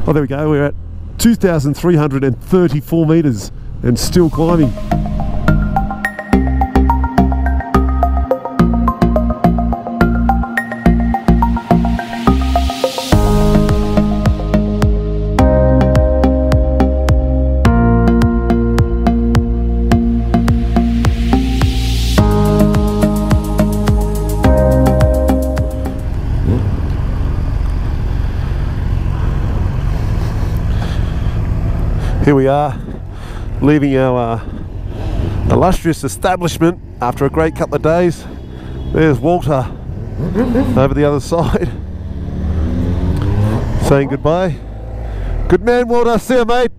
Oh, there we go. We're at 2,334 meters and still climbing. Here we are, leaving our illustrious establishment after a great couple of days. There's Walter over the other side, saying goodbye. Good man, Walter. See you, mate.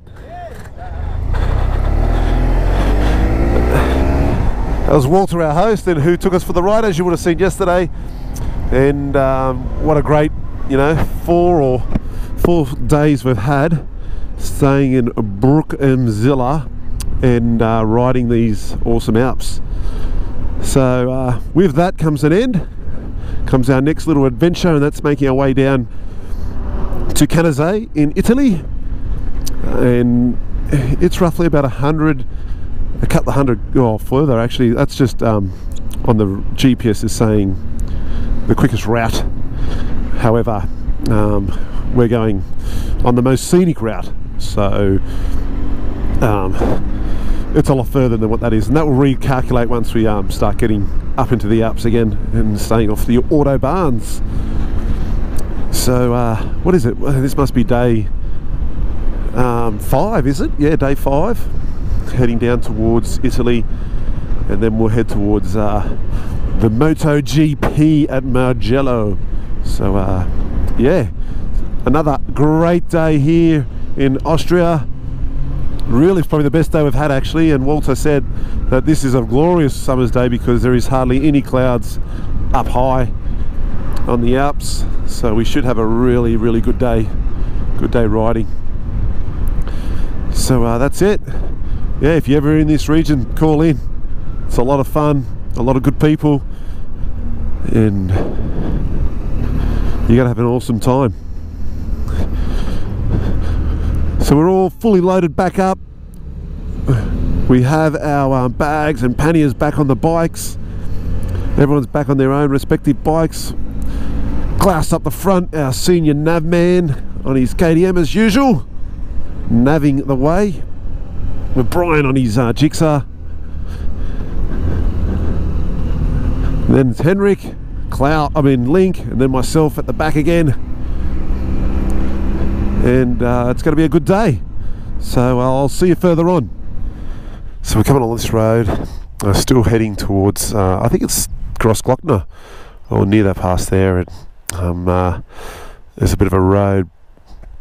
That was Walter, our host, and who took us for the ride, as you would have seen yesterday. And what a great, 4 days we've had, staying in Brook am Zilla and riding these awesome Alps. So with that comes an end, comes our next little adventure, and that's making our way down to Canazei in Italy. And it's roughly about a couple of hundred, or further actually. That's just on the GPS is saying the quickest route. However, we're going on the most scenic route, so it's a lot further than what that is, and that will recalculate once we start getting up into the Alps again and staying off the autobahns. So what is it? This must be day 5, is it? Yeah, day 5, heading down towards Italy, and then we'll head towards the MotoGP at Mugello. So yeah, another great day here in Austria. Really, it's probably the best day we've had actually, and Walter said that this is a glorious summer's day because there is hardly any clouds up high on the Alps, so we should have a really good day riding. So that's it. Yeah, if you're ever in this region, call in. It's a lot of fun, a lot of good people, and you're gonna have an awesome time. So we're all fully loaded back up. We have our bags and panniers back on the bikes. Everyone's back on their own respective bikes. Claus up the front, our senior nav man on his KTM as usual, navving the way, with Brian on his Jigsaw. And then it's Henrik, Link, and then myself at the back again. And it's going to be a good day, so I'll see you further on. So we're coming on this road, still heading towards I think it's Grossglockner, or near that pass there, and there's a bit of a road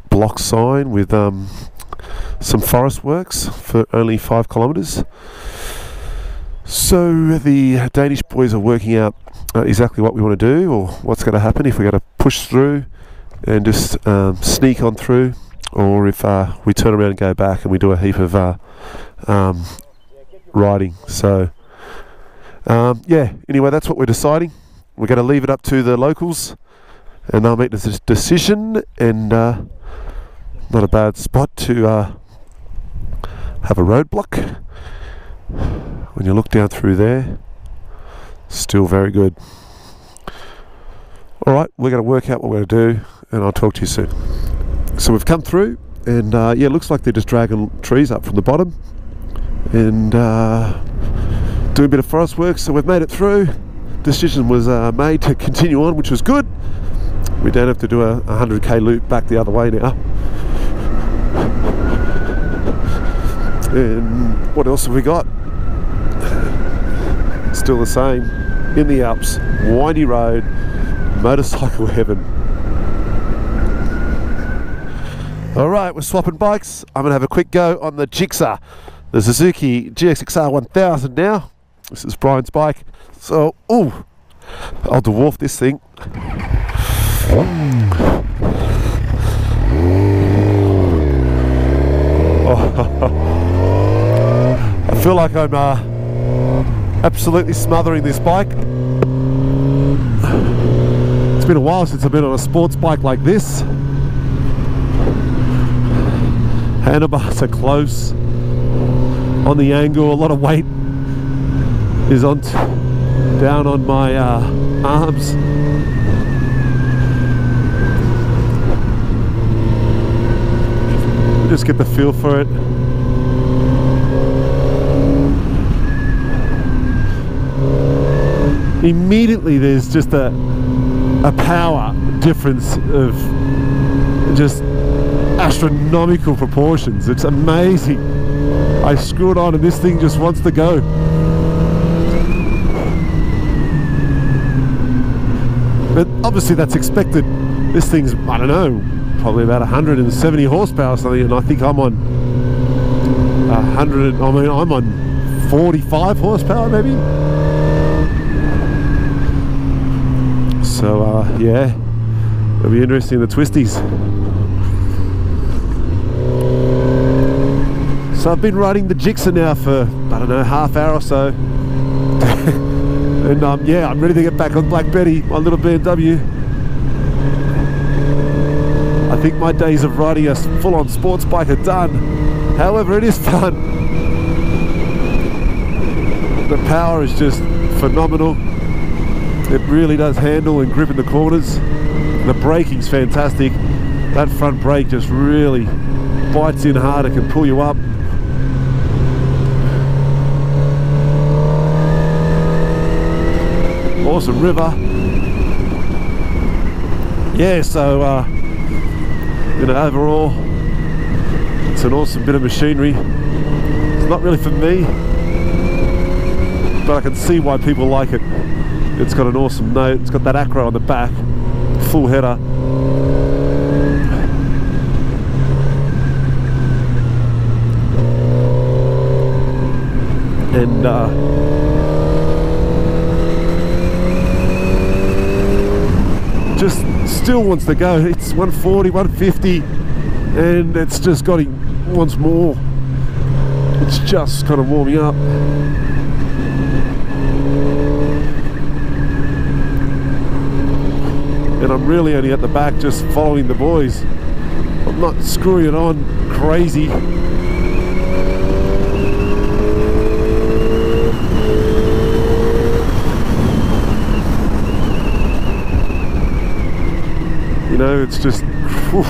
block sign with some forest works for only 5 kilometers. So the Danish boys are working out exactly what we want to do, or what's going to happen if we're going to push through and just sneak on through, or if we turn around and go back and we do a heap of riding. So yeah, anyway, that's what we're deciding. We're going to leave it up to the locals, and they'll make this decision. And not a bad spot to have a roadblock. When you look down through there, still very good. Alright, we're going to work out what we're going to do, and I'll talk to you soon. So we've come through, and yeah, it looks like they're just dragging trees up from the bottom and doing a bit of forest work. So we've made it through. Decision was made to continue on, which was good. We don't have to do a 100k loop back the other way now. And what else have we got? Still the same. In the Alps, windy road, motorcycle heaven. Alright, we're swapping bikes. I'm going to have a quick go on the Jigsaw, the Suzuki GSXR 1000 now. This is Brian's bike. So, ooh, I'll dwarf this thing. I feel like I'm absolutely smothering this bike. It's been a while since I've been on a sports bike like this. Handlebars are close on the angle. A lot of weight is on down on my arms. Just get the feel for it. Immediately there's just a power difference of just astronomical proportions. It's amazing. I screw it on and this thing just wants to go. But obviously that's expected. This thing's, I don't know, probably about 170 horsepower or something, and I think I'm on 100, I mean I'm on 45 horsepower maybe. So yeah, it'll be interesting, the twisties. So I've been riding the Gixxer now for, I don't know, half hour or so. And yeah, I'm ready to get back on Black Betty, my little BMW. I think my days of riding a full-on sports bike are done. However, it is fun. The power is just phenomenal. It really does handle and grip in the corners. The braking's fantastic. That front brake just really bites in hard. It can pull you up. Awesome river. Yeah, so you know, overall it's an awesome bit of machinery. It's not really for me, but I can see why people like it. It's got an awesome note. It's got that acro on the back, full header. And just still wants to go. It's 140, 150, and it's just got him once more. It's just kind of warming up. And I'm really only at the back just following the boys. I'm not screwing it on crazy. You know, it's just, whew.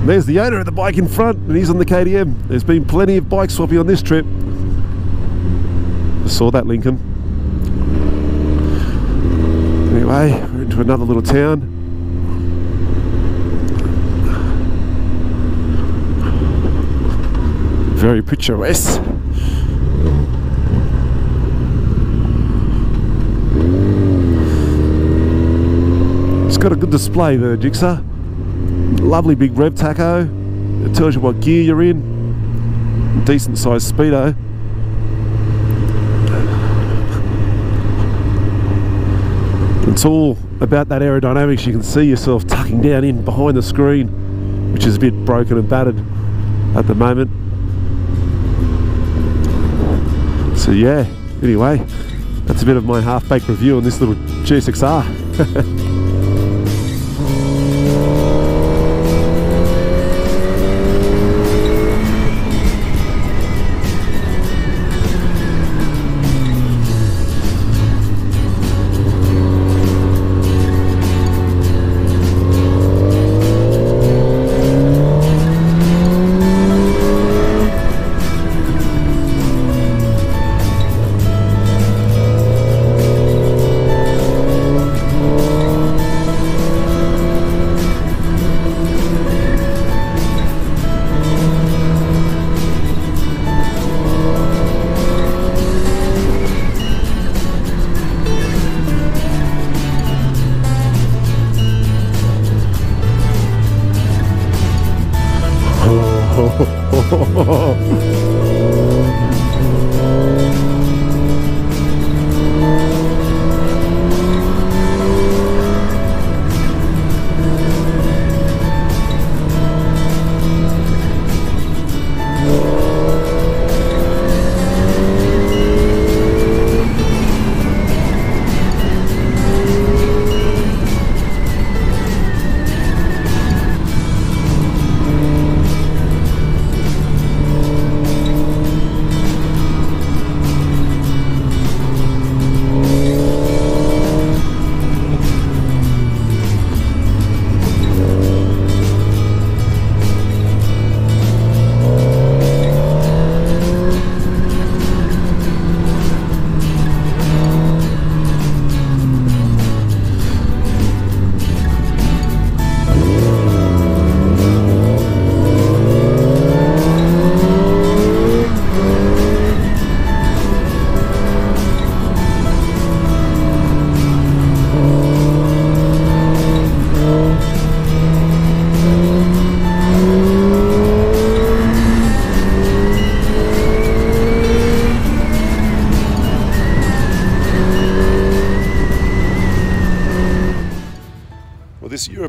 There's the owner of the bike in front, and he's on the KTM. There's been plenty of bike swapping on this trip. I saw that, Lincoln. Anyway, we're into another little town. Very picturesque. It's got a good display, the Gixxer. Lovely big rev tacho. It tells you what gear you're in. Decent sized speedo. It's all about that aerodynamics. You can see yourself tucking down in behind the screen, which is a bit broken and battered at the moment. So yeah, anyway, that's a bit of my half-baked review on this little GSXR.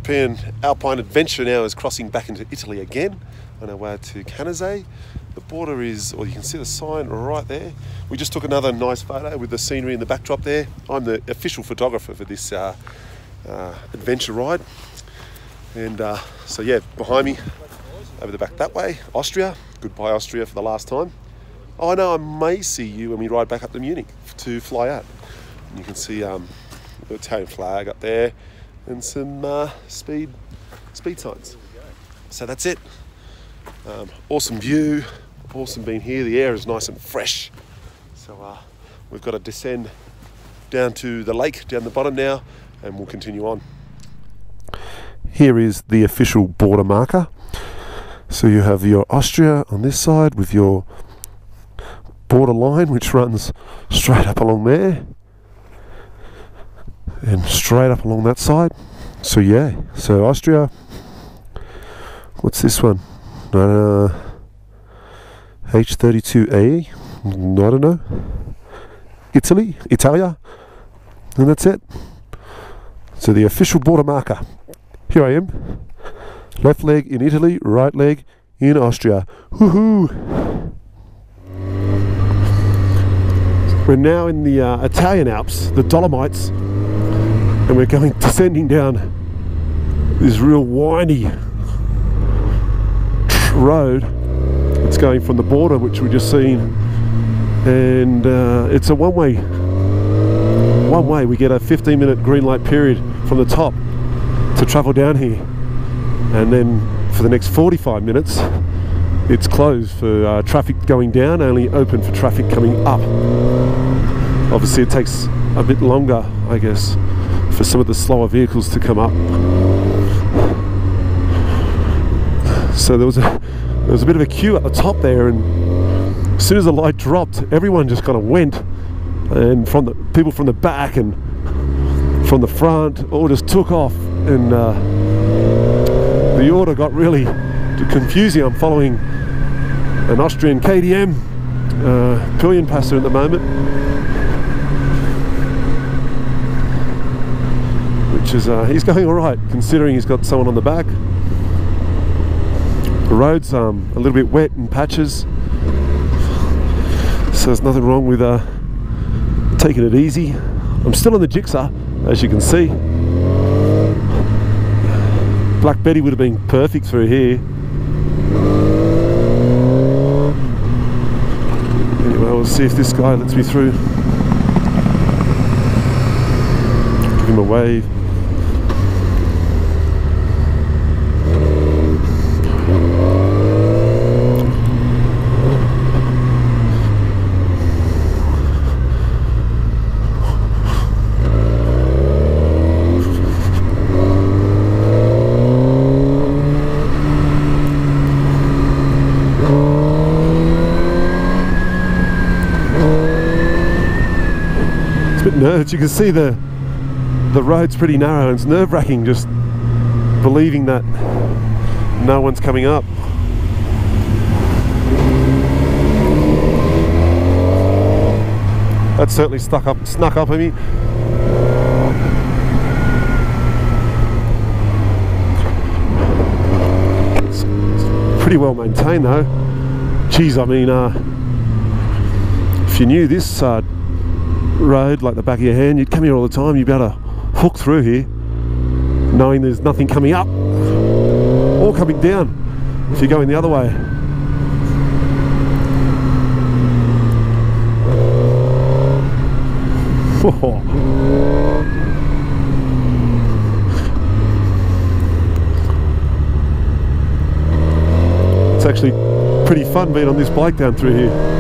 European Alpine Adventure now is crossing back into Italy again on our way to Canazei. The border is, or you can see the sign right there. We just took another nice photo with the scenery in the backdrop there. I'm the official photographer for this adventure ride. And so yeah, behind me, over the back that way, Austria. Goodbye Austria for the last time. Oh, I know I may see you when we ride back up to Munich to fly out. And you can see the Italian flag up there and some speed signs. So that's it. Awesome view, awesome being here. The air is nice and fresh. So we've got to descend down to the lake, down the bottom now, and we'll continue on. Here is the official border marker. So you have your Austria on this side with your border line, which runs straight up along there and straight up along that side. So yeah, so Austria. What's this one? H32A, I don't know. Italia, and that's it. So the official border marker. Here I am. Left leg in Italy, right leg in Austria. Woohoo! We're now in the Italian Alps, the Dolomites, and we're going descending down this real windy road. It's going from the border, which we just seen, and it's a one way. We get a 15-minute green light period from the top to travel down here, and then for the next 45 minutes it's closed for traffic going down, only open for traffic coming up. Obviously it takes a bit longer, I guess, for some of the slower vehicles to come up. So there was a bit of a queue at the top there, and as soon as the light dropped, everyone just kind of went, and from the people from the back and from the front all just took off, and the order got really confusing. I'm following an Austrian KTM pillion passer at the moment, which is he's going all right considering he's got someone on the back. The road's a little bit wet in patches, so there's nothing wrong with taking it easy. I'm still on the Jigsaw, as you can see. Black Betty would have been perfect through here. Anyway, we'll see if this guy lets me through. Give him a wave. You can see the road's pretty narrow, and it's nerve-wracking just believing that no one's coming up. That certainly snuck up on me. It's pretty well maintained though. Geez, I mean, if you knew this road like the back of your hand, you'd come here all the time. You'd be able to hook through here knowing there's nothing coming up or coming down if you're going the other way. It's actually pretty fun being on this bike down through here.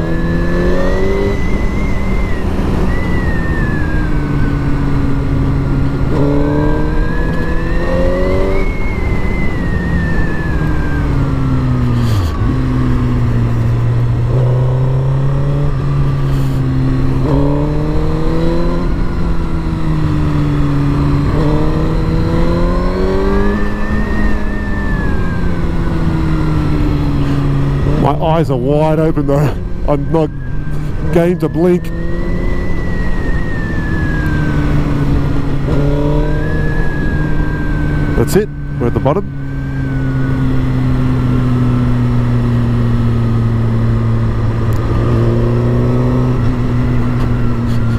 My eyes are wide open though. I'm not game to blink. That's it, we're at the bottom.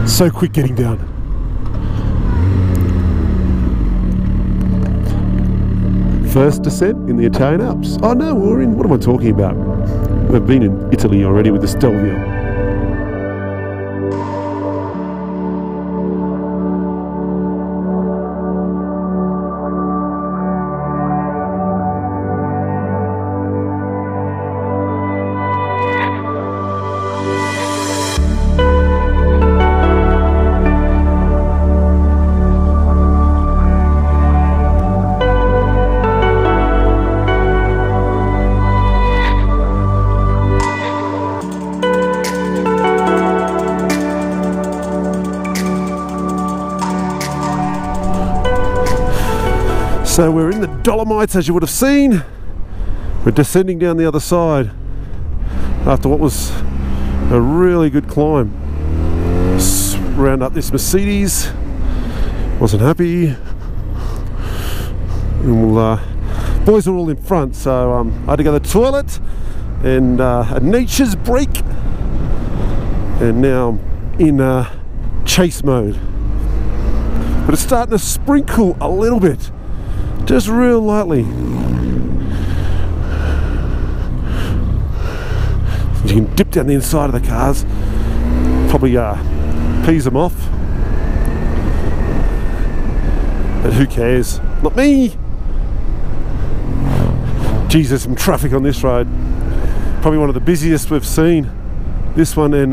So quick getting down. First descent in the Italian Alps. Oh no, we're in, what am I talking about? We've been in Italy already with the Stelvio. So we're in the Dolomites, as you would have seen. We're descending down the other side after what was a really good climb. Round up this Mercedes. Wasn't happy. And we'll, boys are all in front, so I had to go to the toilet and a nature's break. And now I'm in chase mode. But it's starting to sprinkle a little bit. Just real lightly. You can dip down the inside of the cars. Probably pees them off. But who cares? Not me! Jesus, some traffic on this road. Probably one of the busiest we've seen. This one in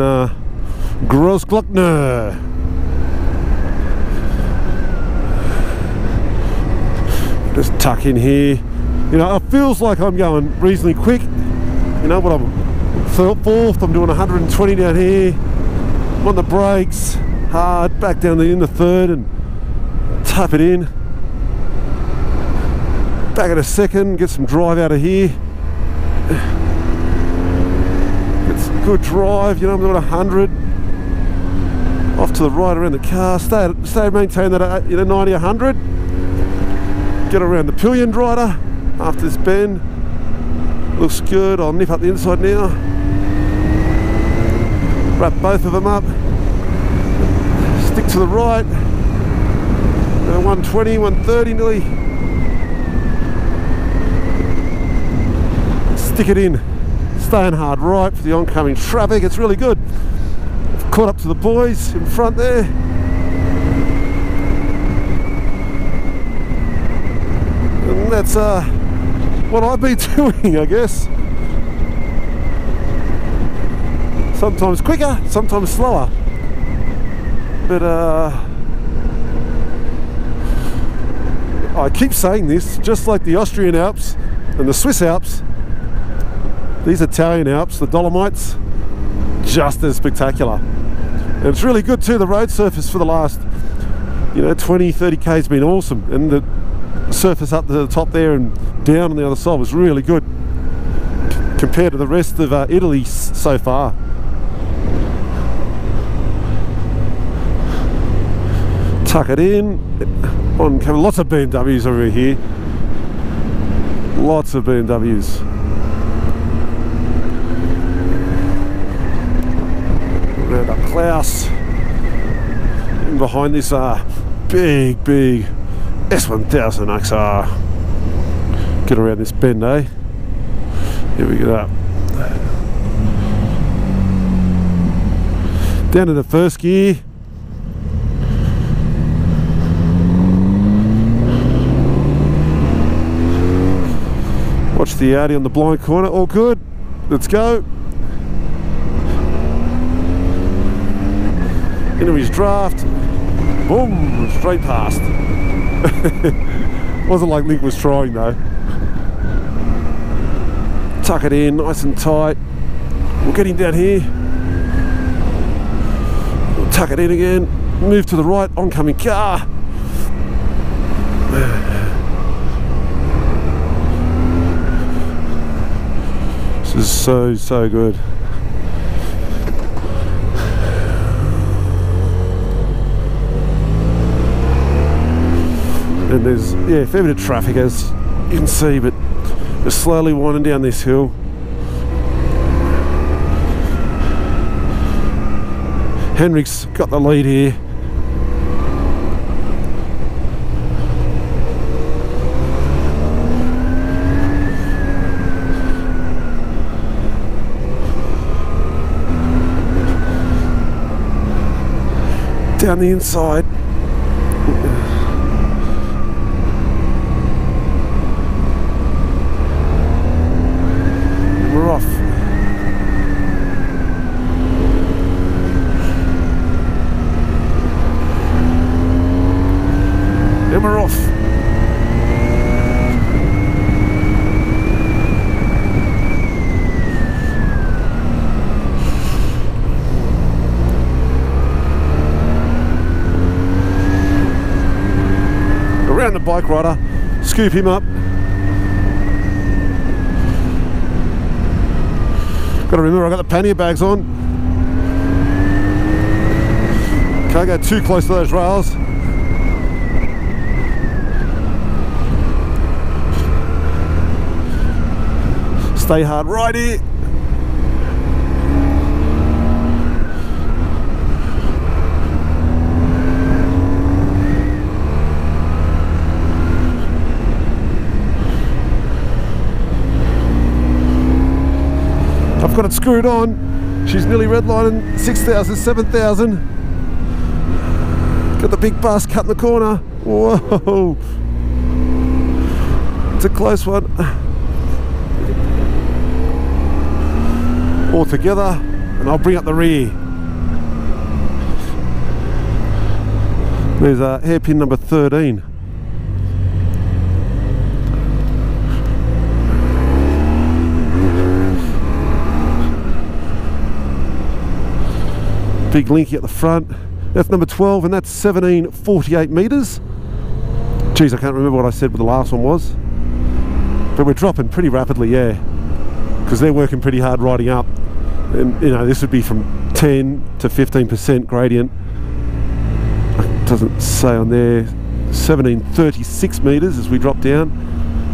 Großglockner. Just tuck in here. You know, it feels like I'm going reasonably quick. You know, but I'm fourth, I'm doing 120 down here. I'm on the brakes, hard, back down in the third and tap it in. Back at a second, get some drive out of here. Get some good drive, you know, I'm doing 100. Off to the right around the car, stay maintain that, you know, 90, 100. Get around the pillion rider after this bend. Looks good. I'll nip up the inside now. Wrap both of them up. Stick to the right. 120, 130 nearly. Stick it in. Staying hard right for the oncoming traffic. It's really good. Caught up to the boys in front there. And that's what I've been doing, I guess. Sometimes quicker, sometimes slower. But I keep saying this, just like the Austrian Alps and the Swiss Alps, these Italian Alps, the Dolomites, just as spectacular. And it's really good too. The road surface for the last, you know, 20-30 k's has been awesome, and the surface up to the top there and down on the other side was really good compared to the rest of Italy so far. Tuck it in. Lots of BMWs over here. Lots of BMWs. Round up Claus. And behind this big S1000 XR. Get around this bend, eh? Here we go. Down to the first gear. Watch the Audi on the blind corner. All good. Let's go. Into his draft. Boom! Straight past. Wasn't like Link was trying though. Tuck it in, nice and tight. We'll get him down here. We'll tuck it in again. Move to the right, oncoming car. This is so good. And there's, yeah, a fair bit of traffic, as you can see, but we're slowly winding down this hill. Henrik's got the lead here. Down the inside. We're off. And we're off. Around the bike rider, scoop him up. Got to remember, I got the pannier bags on. Can't go too close to those rails. Stay hard right here. I've got it screwed on. She's nearly redlining 6,000, 7,000. Got the big bus cut in the corner. Whoa. It's a close one. All together, and I'll bring up the rear. There's hairpin number 13. Big linky at the front. That's number 12, and that's 1748 metres. Geez, I can't remember what I said what the last one was. But we're dropping pretty rapidly, yeah. Because they're working pretty hard riding up. And, you know, this would be from 10 to 15% gradient. It doesn't say on there. 1736 metres as we drop down.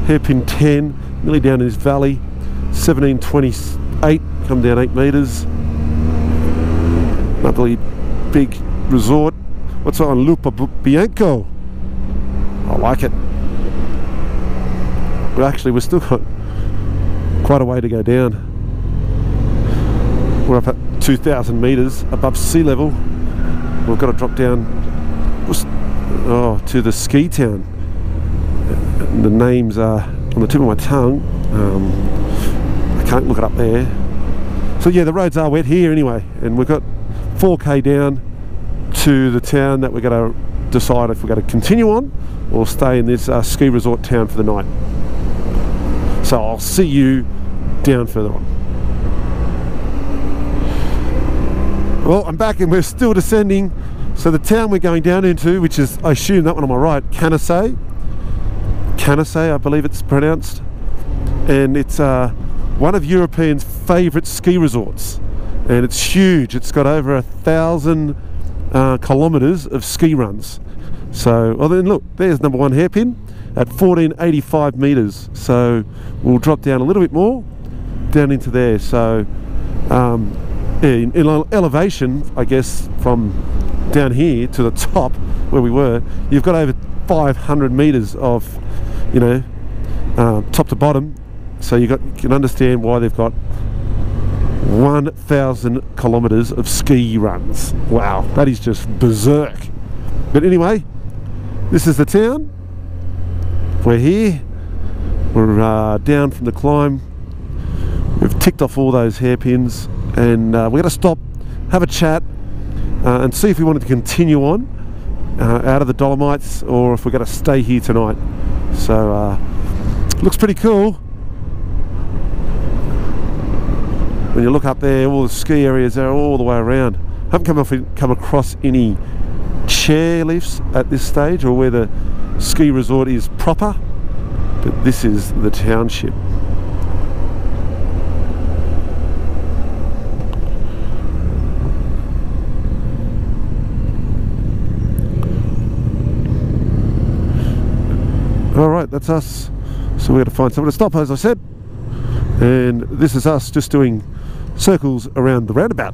Hairpin 10, nearly down in this valley. 1728, come down 8 metres. Lovely big resort. What's on Lupa Bianco? I like it. But actually, we've still got quite a way to go down. We're up at 2,000 metres above sea level. We've got to drop down to the ski town. And the names are on the tip of my tongue. I can't look it up there. So yeah, the roads are wet here anyway, and we've got 4k down to the town that we're going to decide if we're going to continue on or stay in this ski resort town for the night. So I'll see you down further on. Well, I'm back and we're still descending. So the town we're going down into, which is, I assume that one on my right, Canasei, I believe it's pronounced, and it's one of Europeans' favourite ski resorts. And it's huge. It's got over 1,000 kilometres of ski runs. So, well then look, there's number 1 hairpin at 1485 metres. So we'll drop down a little bit more, down into there. So in elevation, I guess, from down here to the top where we were, you've got over 500 metres of, you know, top to bottom. So you can understand why they've got 1,000 kilometres of ski runs. Wow, that is just berserk. But anyway, this is the town. We're here. We're down from the climb. We've ticked off all those hairpins, and we're going to stop, have a chat, and see if we wanted to continue on out of the Dolomites, or if we're going to stay here tonight. So looks pretty cool. When you look up there, all the ski areas are all the way around. I haven't come across any chairlifts at this stage, or where the ski resort is proper, but this is the township. that's us. So we're going to find someone to stop, as I said. And this is us just doing circles around the roundabout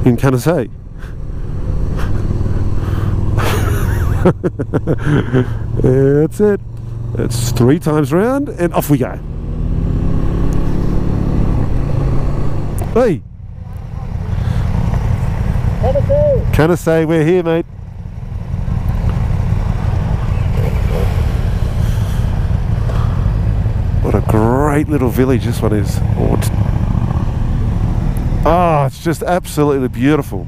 in Canasei. That's it. That's 3 times round, and off we go. Hey! Canasei, we're here, mate. What a great little village this one is. Oh, it's just absolutely beautiful.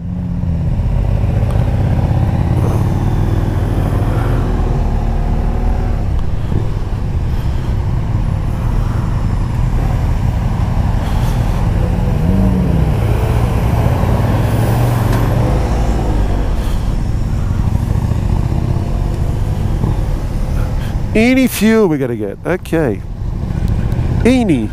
Any fuel we're going to get. Okay. Any.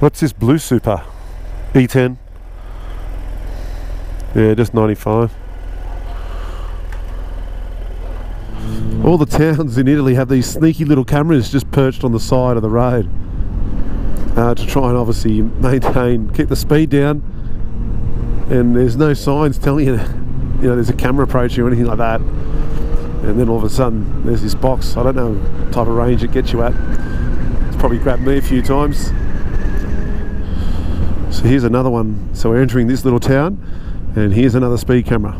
What's this blue Super? E10. Yeah, just 95. All the towns in Italy have these sneaky little cameras just perched on the side of the road to try and obviously maintain, keep the speed down, and there's no signs telling you, there's a camera approaching or anything like that. And then all of a sudden there's this box. I don't know what type of range it gets you at. It's probably grabbed me a few times. So here's another one. So we're entering this little town, and here's another speed camera.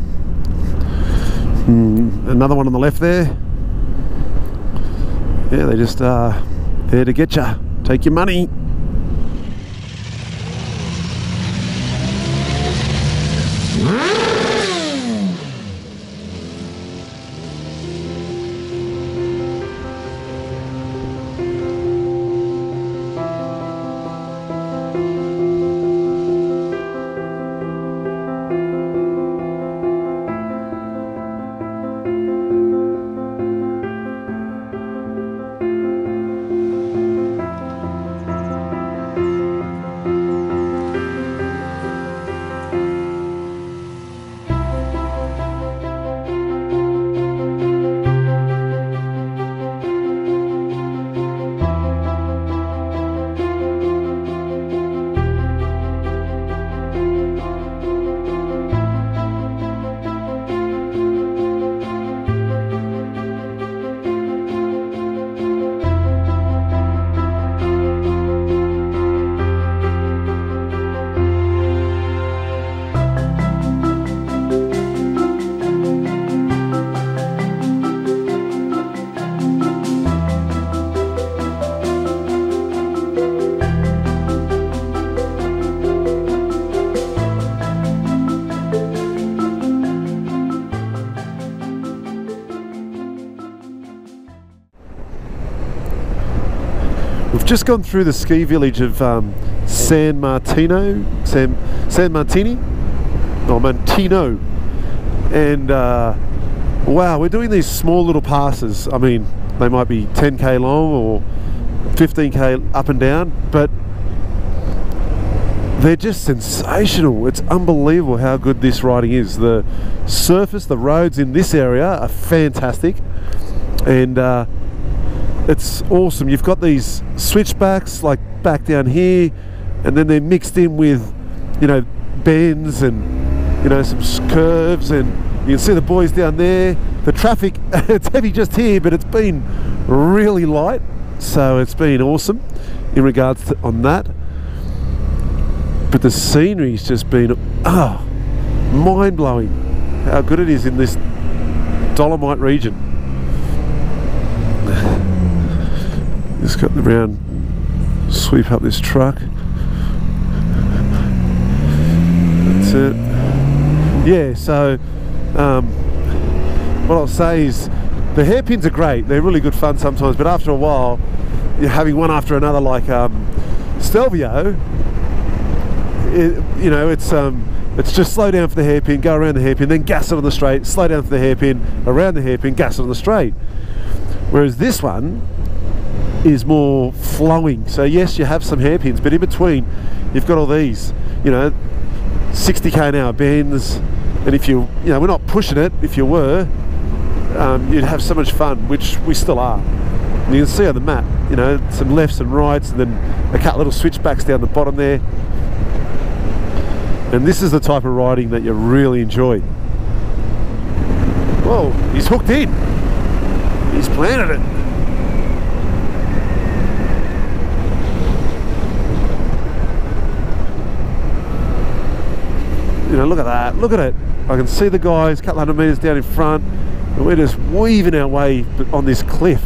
Another one on the left there. Yeah, they just there to get ya. Take your money. We've just gone through the ski village of San Martino, and wow, we're doing these small little passes. I mean, they might be 10k long or 15k up and down, but they're just sensational. It's unbelievable how good this riding is. The surface, the roads in this area are fantastic, and it's awesome. You've got these switchbacks like back down here, and then they're mixed in with, bends and, some curves, and you can see the boys down there. The traffic, it's heavy just here, but it's been really light, so it's been awesome in regards to on that. But the scenery's just been mind-blowing how good it is in this Dolomite region. Just got the round sweep up this truck. That's it. Yeah, so what I'll say is the hairpins are great. They're really good fun sometimes, but after a while you're having one after another, like Stelvio. It's It's just slow down for the hairpin, go around the hairpin, then gas it on the straight, slow down for the hairpin, around the hairpin, gas it on the straight. Whereas this one is more flowing. So yes, you have some hairpins, but in between you've got all these, you know, 60k an hour bends, and if you know, we're not pushing it. If you were, you'd have so much fun, which we still are. And you can see on the map, you know, some lefts and rights, and then a couple little switchbacks down the bottom there. And this is the type of riding that you really enjoy. Whoa, he's hooked in. He's planted it. You know, look at that, look at it. I can see the guys a couple hundred metres down in front, and we're just weaving our way on this cliff.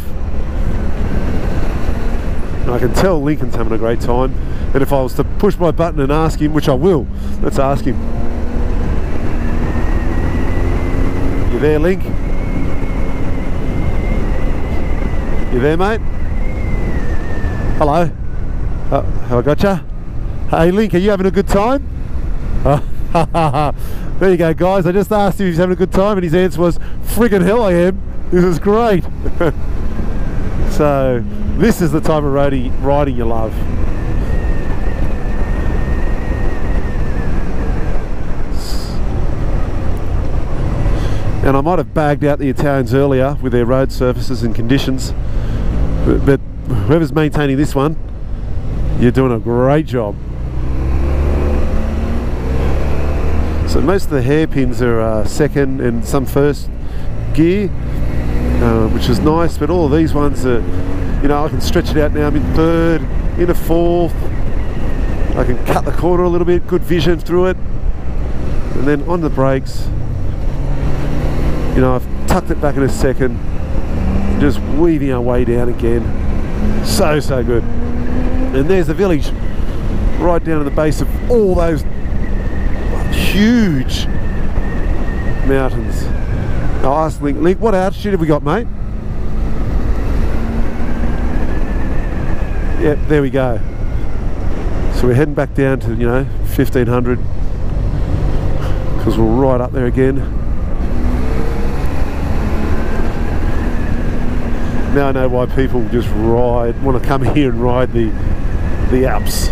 And I can tell Lincoln's having a great time. And if I was to push my button and ask him, which I will, let's ask him. You there, Link? You there, mate? Hello? Have I got you? Hey, Link, are you having a good time? There you go, guys. I just asked him if he's having a good time, and his answer was, friggin' hell I am. This is great. So this is the type of riding you love. And I might have bagged out the Italians earlier with their road surfaces and conditions, but whoever's maintaining this one, you're doing a great job. So most of the hairpins are second and some first gear, which is nice, but all of these ones are, you know, I can stretch it out now. I'm in third, in a fourth. I can cut the corner a little bit, good vision through it. And then on the brakes, you know, I've tucked it back in a second, just weaving our way down again. So good. And there's the village, right down at the base of all those huge mountains. I'll ask Link, what altitude have we got, mate? Yep, there we go. So we're heading back down to, you know, 1500, because we're right up there again. Now I know why people just want to come here and ride the Alps,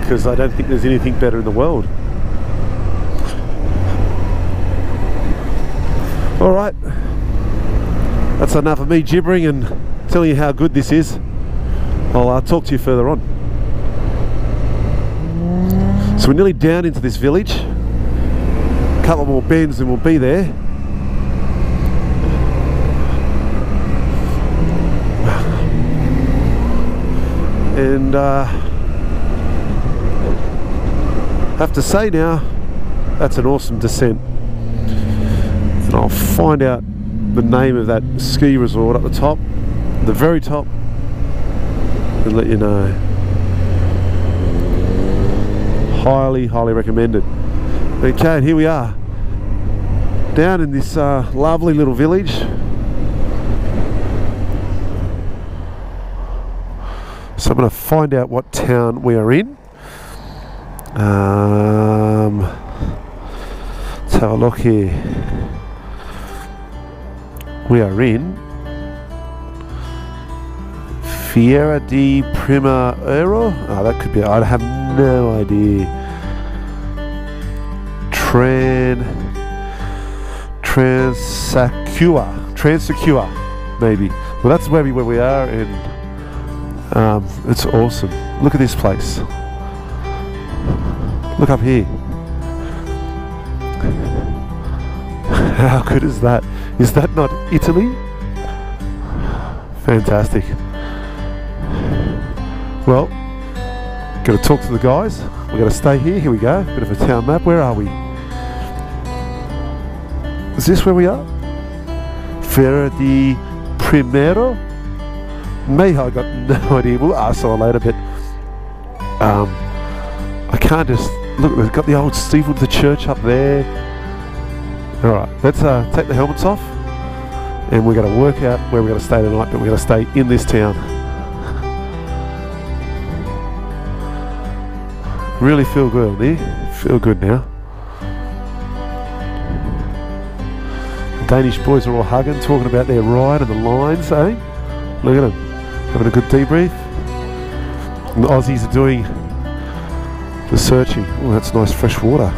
because I don't think there's anything better in the world. Alright, that's enough of me gibbering and telling you how good this is. I'll talk to you further on. So we're nearly down into this village. A couple more bends and we'll be there. And I have to say now, that's an awesome descent. And I'll find out the name of that ski resort at the top, the very top, and let you know. Highly recommended. Okay, and here we are, down in this lovely little village. So I'm going to find out what town we are in. Let's have a look here. We are in Fiera di Primiero. Oh, that could be, I have no idea. Transecua, maybe. Well, that's maybe where we are, and it's awesome. Look at this place. Look up here. How good is that? Is that not Italy? Fantastic. Well, got to talk to the guys. We're going to stay here. Here we go. Bit of a town map. Where are we? Is this where we are? Fiera di Primiero? Maybe I got no idea. We'll ask her later, but I can't just look. We've got the old steeple of the church up there. All right, let's take the helmets off, and we're going to work out where we're going to stay tonight. But we're going to stay in this town. Really feel good, there. Feel good now. Danish boys are all hugging, talking about their ride and the lines, eh? Look at them, having a good debrief. And the Aussies are doing the searching. Oh, that's nice fresh water.